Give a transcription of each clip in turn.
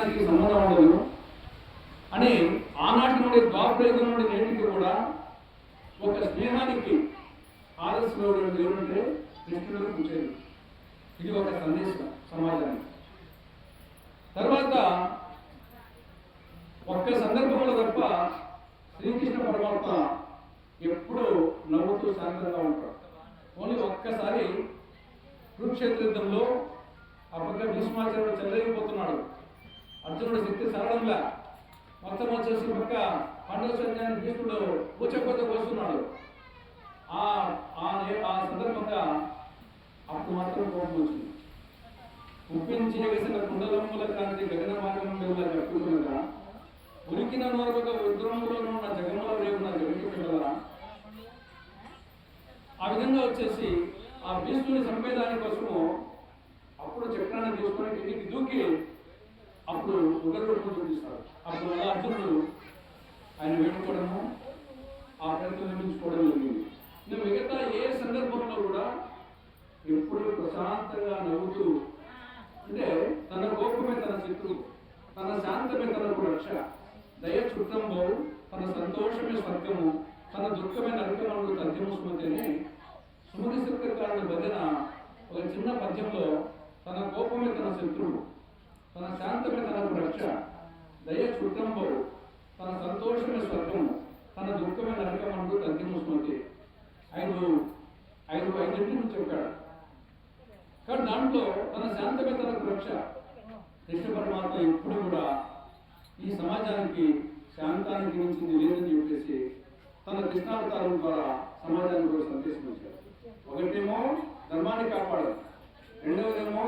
దానికి సంబంధం ఉండదు అని ఆనాటి నుండి ద్వాపరయుగం నుండి నేటికి కూడా ఒక స్నేహానికి ఆదర్శంలో ఎవరంటే కృష్ణుడు కూర్చోరు. ఇది ఒక సందేశం సమాజానికి. తర్వాత ఒక్క సందర్భంలో తప్ప శ్రీకృష్ణ పరమాత్మ ఎప్పుడూ నవ్వుతూ శాంతంగా ఉంటాడు. ఓన్లీ ఒక్కసారి కురుక్షేత్ర యుద్ధంలో ఆ పక్క భీష్మాచార్యుడు చెల్లైపోతున్నాడు, అర్జునుడు శక్తి సరళంగా మొత్తం వచ్చేసి పక్క పాండవ సైన్యాన్ని భీష్ముడు కూచకపోతే కోస్తున్నాడు. ఆ సందర్భంగా అప్పుడు మాత్రం కోపం వచ్చింది. ఉప్పించి వేసిన కుండలముల కాంతి గగన మార్గం కట్టుకున్నదా ఉరికిన నోరొక రుద్రములను ఉన్న జగములో రేవున్న జగతి పిల్లల ఆ విధంగా వచ్చేసి ఆ భీష్ముని చంపేదాని కోసము అప్పుడు చక్రాన్ని తీసుకొని కిందికి దూకి అప్పుడు ఉదరుడు చూపిస్తాడు. అప్పుడు అలా అర్జునుడు ఆయన వేడుకోవడము ఆ ప్రయత్నం నిర్మించుకోవడం జరిగింది. ఇంకా మిగతా ఏ సందర్భంలో కూడా ఎప్పుడు ప్రశాంతంగా నవ్వుతూ, అంటే తన కోపమే తన శత్రువు, తన శాంతమే తనకు రక్ష, దయ చుట్టంబో తన సంతోషమే స్వర్గము, తన దుఃఖమే నరకముడు తథ్యము స్మృతి అని సుమతి శిల్పకారుల భజన ఒక చిన్న పద్యంలో తన కోపమే తన శత్రువు, తన శాంతమే తనకు రక్ష, దయ చుట్టంబో తన సంతోషమే స్వర్గము, తన దుఃఖమే నరకముడు తథ్యము స్మృతి ఐదింటిని చెప్పాడు. కానీ దాంట్లో తన శాంతమే తనకు రక్ష. కృష్ణ పరమాత్మ ఎప్పుడు కూడా ఈ సమాజానికి శాంతానికి మించింది లేదని చెప్పేసి తన కృష్ణావతారం ద్వారా సమాజానికి కూడా సందేశం ఇచ్చారు. ఒకటేమో ధర్మాన్ని కాపాడాలి, రెండవదేమో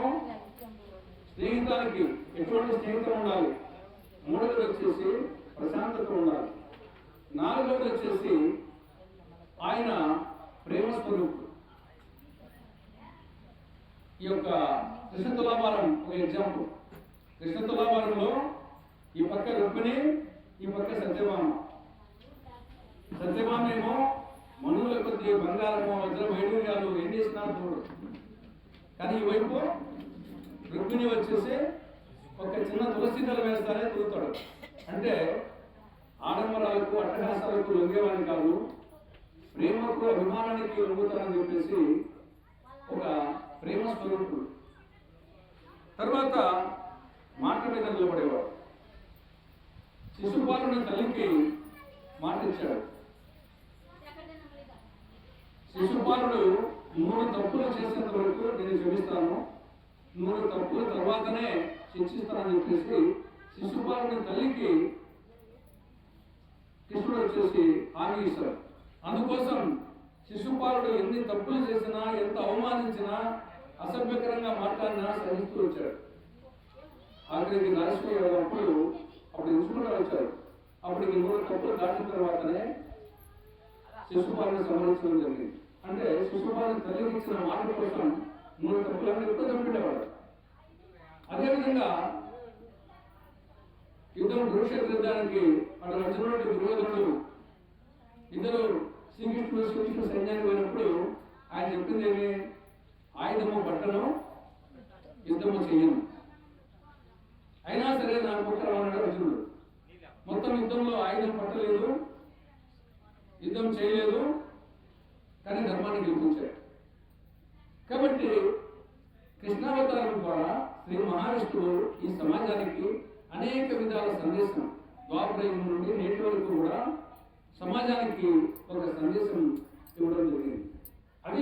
స్నేహితానికి ఎటువంటి స్నేహితం ఉండాలి, మూడవది వచ్చేసి ప్రశాంతత ఉండాలి, నాలుగవది వచ్చేసి ఆయన ప్రేమ స్వరూపుడు. ఈ యొక్క కృష్ణ తులాభారం ఒక ఎగ్జాంపుల్. కృష్ణ తులాభారంలో ఈ పక్క రుక్మిణి, ఈ పక్క సత్యభామ. సత్యభామ ఏమో మనువుల కొద్ది బంగారము వజ్రం వైడూర్యాలు ఏం చేసినా చూడు. కానీ ఈ వైపు రుక్మిణి వచ్చేసి ఒక చిన్న తులసి దళం వేస్తారే తిరుగుతాడు. అంటే ఆడంబరాలకు అట్టహాసాలకు లొంగేవాడిని కాదు, ప్రేమకు అభిమానానికి లొంగుతానని చెప్పేసి ఒక ప్రేమ స్వరూపుడు. తర్వాత మాట మీద నిలబడేవాడు. శిశుపాలుని తల్లికి మాట ఇచ్చాడు. శిశుపాలుడు 3 తప్పులు చేసేంత వరకు నేను క్షమిస్తాను, 3 తప్పుల తర్వాతనే శిక్షిస్తానని చెప్పేసి శిశుపాలుని తల్లికి కృష్ణుడు వచ్చేసి హామీ ఇస్తాడు. అందుకోసం శిశుపాలుడు ఎన్ని తప్పులు చేసినా, ఎంత అవమానించినా, అసభ్యకరంగా మాట్లాడినా సహిస్తూ వచ్చాడు. ఆఖరికి నరసింహప్పుడు అప్పుడు ఎంచుకుంటూ వచ్చారు. అప్పటికి 3 తప్పులు దాటిన తర్వాతనే శిశుపాలను సంహరించడం జరిగింది. అంటే శిశుపాలను తల్లికి ఇచ్చిన మాట కోసం 3 తప్పులన్నీ ఎప్పుడు చంపేవాడు. అదేవిధంగా యుద్ధం కురుక్షేత్ర యుద్ధానికి అటు అర్జునుడు దుర్యోధనుడు ఇద్దరు శ్రీకృష్ణ సైన్యానికి పోయినప్పుడు ఆయన చెప్పింది ఏమి, ఆయుధము పట్టను, యుద్ధము చెయ్యను. అయినా సరే నాకు పుట్టరామన్నాడు అర్జునుడు. మొత్తం యుద్ధంలో ఆయుధం పట్టలేదు, యుద్ధం చేయలేదు, కానీ ధర్మాన్ని గెలిపించాడు. కాబట్టి కృష్ణావతారం ద్వారా శ్రీ మహావిష్ణువు ఈ సమాజానికి అనేక విధాల సందేశం ద్వాపరయుగం నుండి నేటి వరకు కూడా సమాజానికి ఒక సందేశం ఇవ్వడం జరిగింది. అది